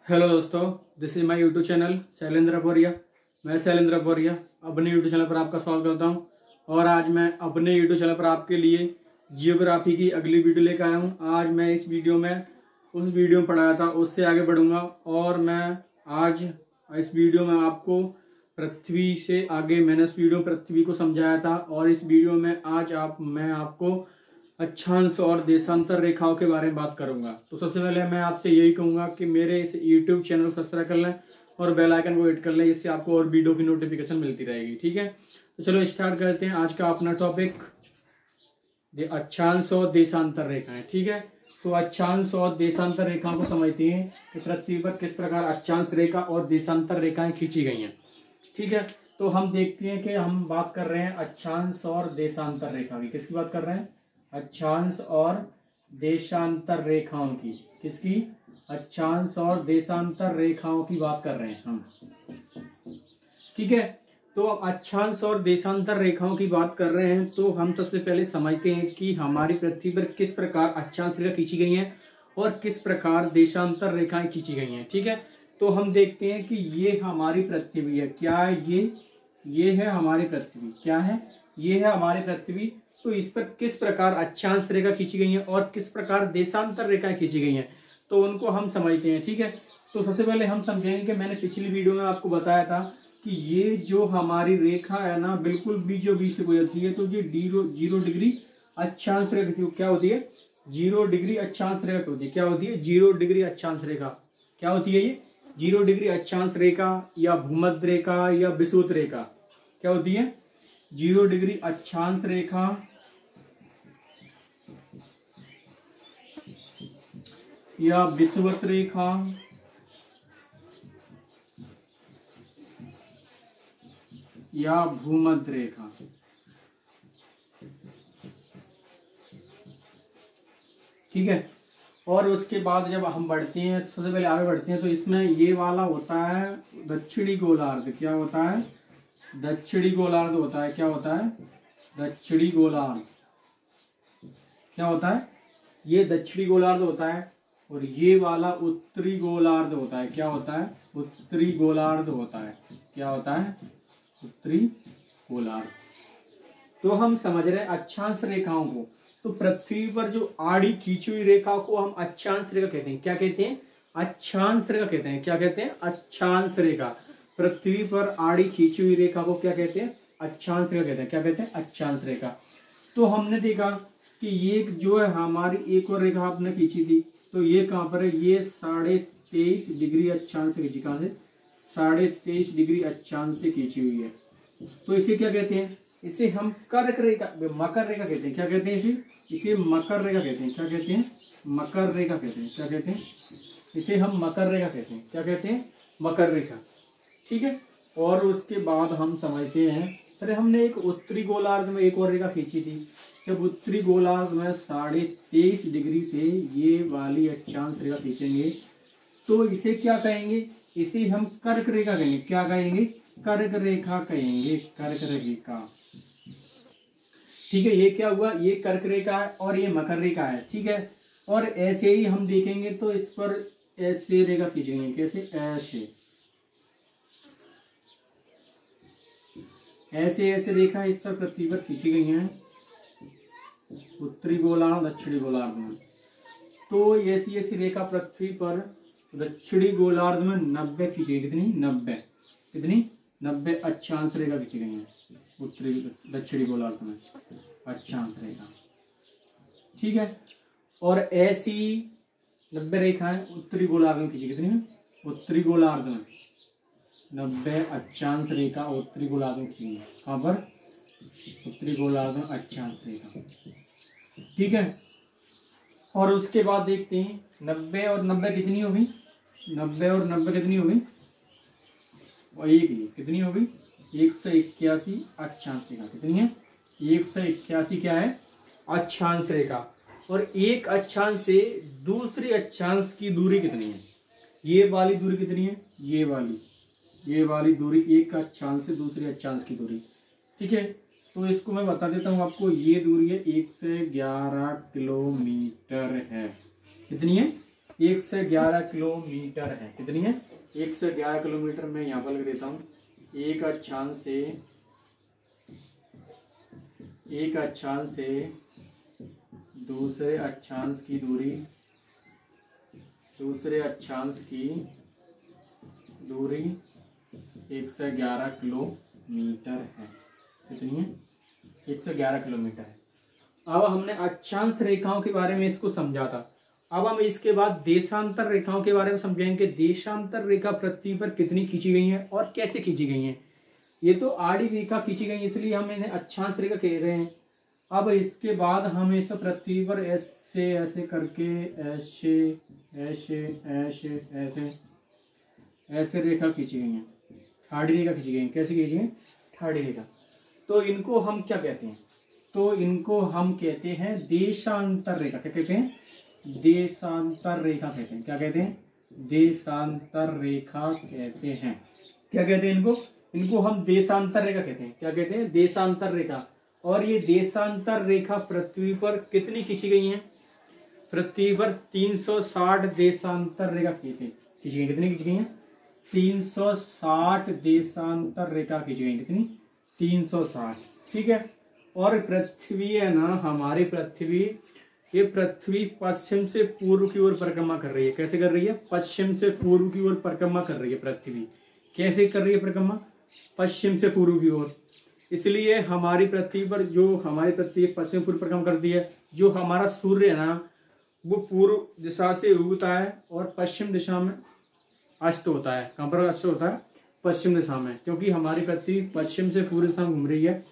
Hello दोस्तों, this is my YouTube channel Shailendra बोरिया। मैं शैलेंद्र बोरिया अपने यूट्यूब चैनल पर आपका स्वागत करता हूं। और आज मैं अपने यूट्यूब चैनल पर आपके लिए जियोग्राफी की अगली वीडियो लेकर आया हूं। आज मैं इस वीडियो में उस वीडियो में पढ़ाया था उससे आगे बढ़ूंगा। और मैं आज इस वीडियो में आपको पृथ्वी से आगे मैंने इस वीडियो पृथ्वी को समझाया था। और इस वीडियो में आज मैं आपको अक्षांश और देशांतर रेखाओं के बारे में बात करूंगा। तो सबसे पहले मैं आपसे यही कहूंगा कि मेरे इस YouTube चैनल को सब्सक्राइब कर लें और बेल आइकन को हिट कर लें, इससे आपको और वीडियो की नोटिफिकेशन मिलती रहेगी। ठीक है, तो चलो स्टार्ट करते हैं आज का अपना टॉपिक, अक्षांश और देशांतर रेखाएं। ठीक है, तो अक्षांश और देशांतर रेखाओं को समझते हैं कि पृथ्वी पर किस प्रकार अक्षांश रेखा और देशांतर रेखाएं खींची गई हैं। ठीक है, तो हम देखते हैं कि हम बात कर रहे हैं अक्षांश और देशांतर रेखा की। किसकी बात कर रहे हैं? अक्षांश और देशांतर रेखाओं की। किसकी? अक्षांश और देशांतर रेखाओं की बात कर रहे हैं हम। ठीक है, तो अब अक्षांश और देशांतर रेखाओं की बात कर रहे हैं तो हम सबसे पहले समझते हैं कि हमारी पृथ्वी पर किस प्रकार अक्षांश रेखा खींची गई हैं और किस प्रकार देशांतर रेखाएं खींची गई हैं। ठीक है, तो हम देखते हैं कि ये हमारी पृथ्वी है। क्या है ये है हमारी पृथ्वी। क्या है? ये है हमारी पृथ्वी। तो इस पर किस प्रकार अक्षांश रेखा खींची गई है और किस प्रकार देशांतर रेखाएं खींची गई हैं, तो उनको हम समझते हैं। ठीक है, तो सबसे पहले हम समझेंगे कि मैंने पिछली वीडियो में आपको बताया था कि ये जो हमारी रेखा है ना, बिल्कुल बीचों बीच से गुजरती है। तो ये 0 डिग्री अक्षांश रेखा क्या होती है? 0 डिग्री अक्षांश रेखा होती है। क्या होती है? 0 डिग्री अक्षांश रेखा। क्या होती है ये? 0 डिग्री अक्षांश रेखा या भूमध्य रेखा या विषुवत रेखा। क्या होती है? 0 डिग्री अक्षांश रेखा या विषुवत रेखा या भूमध्य रेखा। ठीक है, और उसके बाद जब हम बढ़ते हैं, सबसे पहले आगे बढ़ते हैं, तो इसमें ये वाला होता है दक्षिणी गोलार्ध। क्या होता है? दक्षिणी गोलार्ध होता है। क्या होता है? दक्षिणी गोलार्ध। क्या होता है? ये दक्षिणी गोलार्ध होता है और ये वाला उत्तरी गोलार्ध होता है। क्या होता है? उत्तरी गोलार्ध होता है। क्या होता है? उत्तरी गोलार्ध। तो हम समझ रहे हैं अक्षांश रेखाओं को। तो पृथ्वी पर जो आड़ी खींची हुई रेखा को हम अक्षांश रेखा कहते हैं। क्या कहते हैं? अक्षांश रेखा कहते हैं। क्या कहते हैं? अक्षांश रेखा। पृथ्वी पर आड़ी खींची हुई रेखा को क्या कहते हैं? अक्षांश रेखा कहते हैं। क्या कहते हैं? अक्षांश रेखा। तो हमने देखा कि ये जो है हमारी एक और रेखा आपने खींची थी, तो ये कहाँ पर है? ये 23.5 डिग्री अक्षांश से खींची। कहाँ से? 23.5 डिग्री अक्षांश से खींची हुई है। तो इसे क्या कहते हैं? इसे हम कर्क रेखा, मकर रेखा कहते हैं। क्या कहते हैं इसे मकर रेखा कहते हैं। क्या कहते हैं? मकर रेखा कहते हैं। क्या कहते हैं? इसे हम मकर रेखा कहते हैं। क्या कहते हैं? मकर रेखा। ठीक है, और उसके बाद हम समझते हैं, अरे हमने एक उत्तरी गोलार्ध में एक और रेखा खींची थी। जब उत्तरी गोलार्ध में 23.5 डिग्री से ये वाली अक्षांश रेखा खींचेंगे तो इसे क्या कहेंगे? इसे हम कर्क रेखा कहेंगे। क्या कहेंगे? कर्क रेखा कहेंगे। कर्क रेखा। ठीक है, ये क्या हुआ? ये कर्क रेखा है और ये मकर रेखा है। ठीक है, और ऐसे ही हम देखेंगे तो इस पर ऐसे रेखा खींचेंगे। कैसे? ऐसे रेखा इस पर पृथ्वी पर खींची गई हैं, उत्तरी गोलार्ध दक्षिणी गोलार्ध में। तो ऐसी रेखा पृथ्वी पर दक्षिणी गोलार्ध में 90 खींची गई। कितनी? 90। कितनी? 90 अक्षांश रेखा खींची गई है उत्तरी दक्षिणी गोलार्ध में, अक्षांश रेखा। ठीक है, और ऐसी 90 रेखाएं उत्तरी गोलार्ध में खींची। कितनी? उत्तरी गोलार्ध में 90 अक्षांश रेखा उत्तरी गोलार्ध में खींची। कहाँ पर? उत्तरी गोलार्ध में अक्षांश रेखा। ठीक है, और उसके बाद देखते हैं 90 और 90 कितनी होगी? 90 और 90 कितनी होगी? और एक ही कितनी होगी? 181 अक्षांश रेखा। कितनी है? 181 क्या है? अक्षांश रेखा। और एक अक्षांश से दूसरी अक्षांश की दूरी कितनी है? ये वाली दूरी कितनी है? ये वाली दूरी एक अक्षांश से दूसरी अक्षांश की दूरी। ठीक है, तो इसको मैं बता देता हूँ आपको। ये दूरी है 111 किलोमीटर है। कितनी है? 111 किलोमीटर है। कितनी है? 111 किलोमीटर। मैं यहाँ पर लिख देता हूँ, एक अक्षांश से दूसरे अक्षांश की दूरी 111 किलोमीटर है। कितनी है? 111 किलोमीटर है। अब हमने अक्षांश रेखाओं के बारे में इसको समझा था। अब हम इसके बाद देशांतर रेखाओं के बारे में समझेंगे। देशांतर रेखा पृथ्वी पर कितनी खींची गई है और कैसे खींची गई है। ये तो आड़ी रेखा खींची गई इसलिए हम इन्हें अक्षांश रेखा कह रहे हैं। अब इसके बाद हम इस पृथ्वी पर ऐसे ऐसे करके ऐसे ऐसे ऐसे ऐसे ऐसे रेखा खींची गई है, ठाड़ी रेखा खींची गई है। कैसे खींची है? ठाड़ी रेखा। तो इनको हम क्या कहते हैं? तो इनको हम कहते हैं देशांतर रेखा। क्या कहते हैं? देशांतर रेखा कहते हैं। क्या कहते हैं? देशांतर रेखा कहते हैं। क्या कहते हैं इनको? इनको हम देशांतर रेखा कहते हैं। क्या कहते हैं? देशांतर रेखा। और ये देशांतर रेखा पृथ्वी पर कितनी खींची गई है? पृथ्वी पर 360 देशांतर रेखा खींची गई। कितनी खींची गई है? 360 देशांतर रेखा खींची गई। कितनी? 360। ठीक है। और पृथ्वी है ना, हमारी पृथ्वी, ये पृथ्वी पश्चिम से पूर्व की ओर परिक्रमा कर रही है। कैसे कर रही है? पश्चिम से पूर्व की ओर परिक्रमा कर रही है पृथ्वी। कैसे कर रही है परिक्रमा? पश्चिम से पूर्व की ओर। इसलिए हमारी पृथ्वी पर जो हमारी पृथ्वी पश्चिम पूर्व परिक्रमा करती है, जो हमारा सूर्य है ना, वो पूर्व दिशा से उगता है और पश्चिम दिशा में अस्त होता है। कहाँ पर अस्त होता है? पश्चिम दिशा में, क्योंकि हमारी पृथ्वी पश्चिम से पूर्व दिशा में घूम रही है।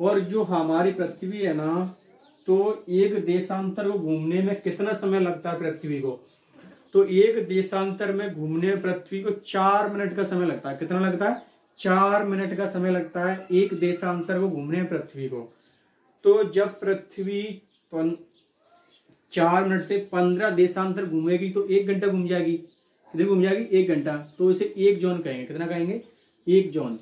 और जो हमारी पृथ्वी है ना, तो एक देशांतर को घूमने में कितना समय लगता है पृथ्वी को? तो एक देशांतर में घूमने में पृथ्वी को 4 मिनट का समय लगता है। कितना लगता है? 4 मिनट का समय लगता है एक देशांतर को घूमने में पृथ्वी को। तो जब पृथ्वी 4 मिनट से 15 देशांतर घूमेगी तो 1 घंटा घूम जाएगी। कितनी घूम जाएगी? 1 घंटा। तो इसे एक जोन कहेंगे। कितना कहेंगे? एक जोन।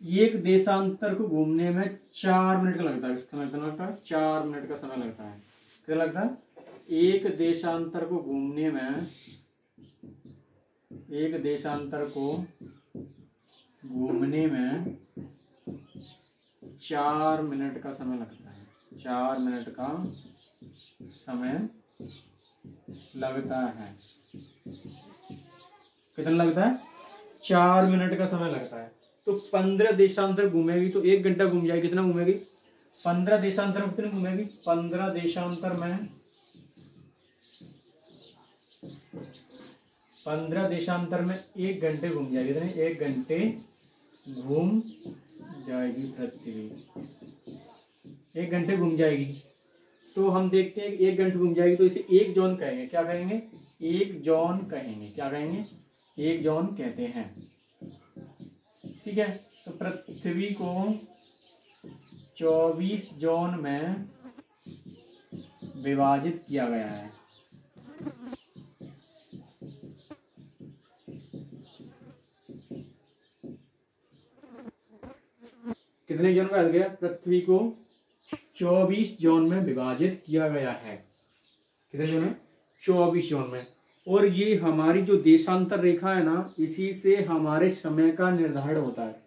एक देशांतर को घूमने में 4 मिनट का लगता है। कितना लगता है? 4 मिनट का समय लगता है। कितना लगता है? एक देशांतर को घूमने में 4 मिनट का समय लगता है। 4 मिनट का समय लगता है। कितना लगता है? 4 मिनट का समय लगता है। तो 15 देशांतर घूमेगी तो 1 घंटा घूम जाएगी। कितना घूमेगी? 15 देशांतर में कितनी घूमेगी? 15 देशांतर में 1 घंटे घूम जाएगी। कितने? 1 घंटे घूम जाएगी पृथ्वी। 1 घंटे घूम जाएगी। तो हम देखते हैं 1 घंटे घूम जाएगी तो इसे एक जोन कहेंगे। क्या कहेंगे? एक जोन कहेंगे। क्या कहेंगे? एक जोन कहते हैं। ठीक है। तो पृथ्वी को 24 जोन में विभाजित किया गया है। कितने जोन में गया? पृथ्वी को 24 जोन में विभाजित किया गया है। कितने जोन में? 24 जोन में। और ये हमारी जो देशांतर रेखा है ना, इसी से हमारे समय का निर्धारण होता है।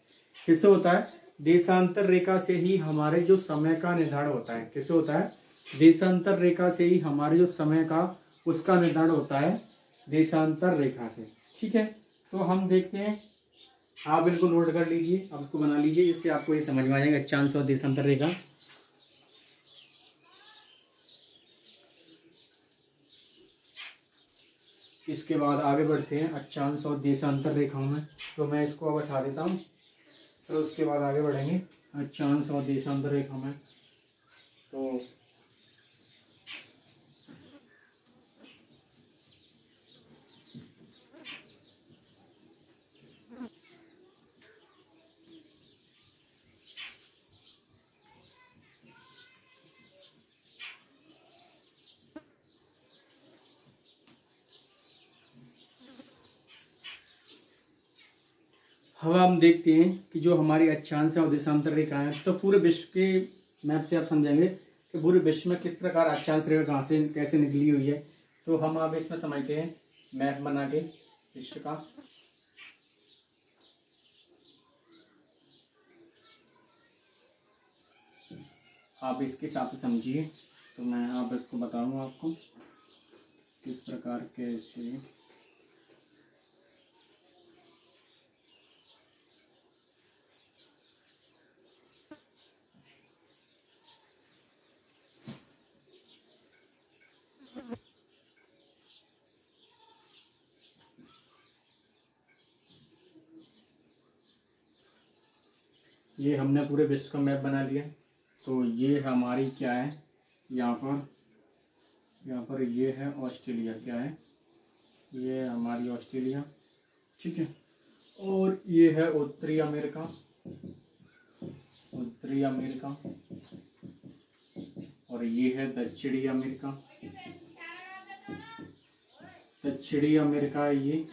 किससे होता है? देशांतर रेखा से ही हमारे जो समय का निर्धारण होता है। किससे होता है? देशांतर रेखा से ही हमारे जो समय का उसका निर्धारण होता है, देशांतर रेखा से। ठीक है। तो हम देखते हैं, आप इनको नोट कर लीजिए, आप इसको बना लीजिए, इससे आपको ये समझ में आ जाएगा अक्षांश और देशांतर रेखा। इसके बाद आगे बढ़ते हैं अक्षांश और देशांतर रेखाओं में। तो मैं इसको अब हटा देता हूँ, तो उसके बाद आगे बढ़ेंगे अक्षांश और देशांतर रेखा में। तो अब हम देखते हैं कि जो हमारी अक्षांश और देशांतर रेखाएं हैं, तो पूरे विश्व के मैप से आप समझेंगे कि पूरे विश्व में किस प्रकार अक्षांश रेखा कहाँ से कैसे निकली हुई है, तो हम अब इसमें समझते हैं मैप बना के विश्व का। आप इसके हिसाब से समझिए, तो मैं आप इसको बताऊंगा आपको किस प्रकार कैसे। ये हमने पूरे विश्व का मैप बना लिया। तो ये हमारी क्या है, यहाँ पर ये है ऑस्ट्रेलिया, क्या है ये हमारी ऑस्ट्रेलिया, ठीक है। और ये है उत्तरी अमेरिका, उत्तरी अमेरिका। और ये है दक्षिणी अमेरिका, दक्षिणी अमेरिका है ये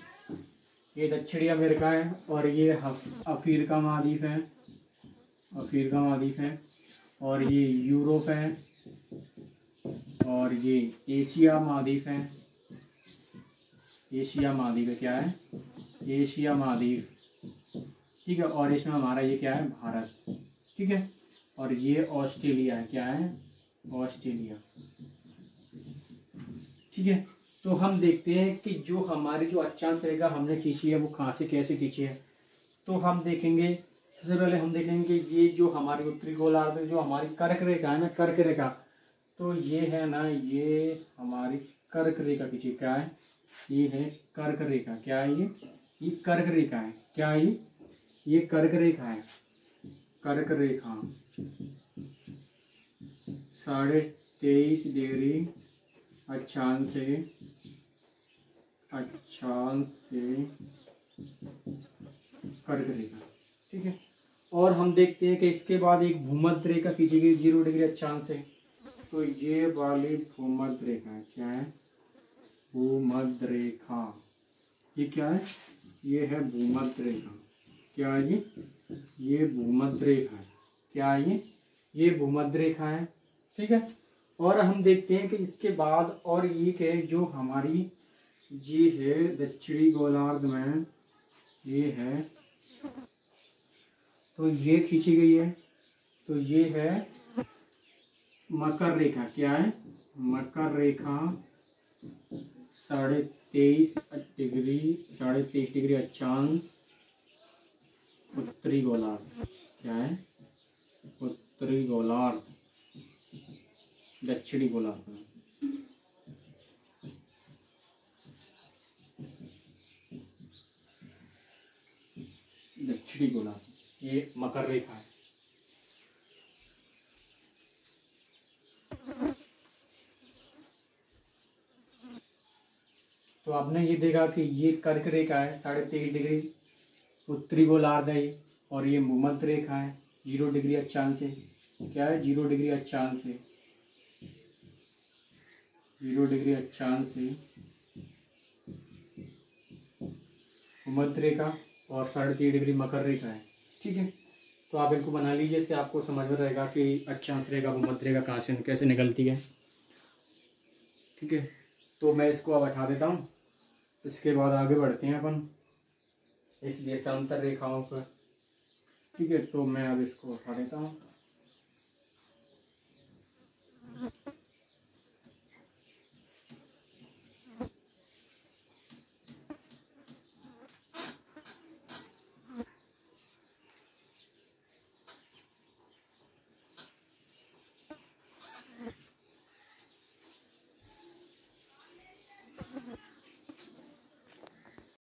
दक्षिणी अमेरिका है। और ये अफ्रीका महाद्वीप है, अफ्रीका महाद्वीप है। और ये यूरोप है। और ये एशिया महाद्वीप है, एशिया महाद्वीप है, क्या है एशिया महाद्वीप, ठीक है। और इसमें हमारा ये क्या है भारत, ठीक है। और ये ऑस्ट्रेलिया है, क्या है ऑस्ट्रेलिया, ठीक है। तो हम देखते हैं कि जो हमारी जो अक्षांश रेखा हमने खींची है वो कहाँ से कैसे खींची है। तो हम देखेंगे, सबसे पहले हम देखेंगे ये जो हमारी उत्तरी गोलार्ध जो हमारी कर्क रेखा है ना, कर्क रेखा, तो ये है ना, ये हमारी कर्क रेखा खींची, क्या है ये है कर्क रेखा, क्या है ये कर्क रेखा है, क्या है ये कर्क रेखा है, कर्क रेखा 23.5 डिग्री अक्षांश से कर्क रेखा, ठीक है। और हम देखते हैं कि इसके बाद एक भूमध्य रेखा खींची गई 0 डिग्री अक्षांश से। तो ये वाली भूमध्य रेखा है, क्या है भूमध्य रेखा, ये क्या है ये है भूमध्य रेखा, क्या है ये भूमध्य रेखा है, क्या है ये भूमध्य रेखा है, ठीक है। और हम देखते हैं कि इसके बाद और एक है जो हमारी ये है दक्षिणी गोलार्ध में, ये है, तो ये खींची गई है। तो ये है मकर रेखा, क्या है मकर रेखा 23.5 डिग्री अक्षांश उत्तरी गोलार्ध, क्या है उत्तरी गोलार्ध, दक्षिणी गोलार्ध में, दक्षिणी गोलार्ध, ये मकर रेखा है। तो आपने ये देखा कि ये कर्क रेखा है 23.5 डिग्री उत्तरी गोलार्ध है, और ये भूमध्य रेखा है 0 डिग्री अक्षांश से, क्या है 0 डिग्री अक्षांश से, 0 डिग्री अक्षांश से भूमध्य रेखा, और 3.5 डिग्री मकर रेखा है, ठीक है। तो आप इनको बना लीजिए, इससे आपको समझ में रहेगा कि अक्षांश रेखा भूमध्य रेखा कहाँ से कैसे निकलती है, ठीक है। तो मैं इसको अब हटा देता हूँ, इसके बाद आगे बढ़ते हैं अपन इस देशांतर रेखाओं पर, ठीक है। तो मैं अब इसको हटा देता हूँ।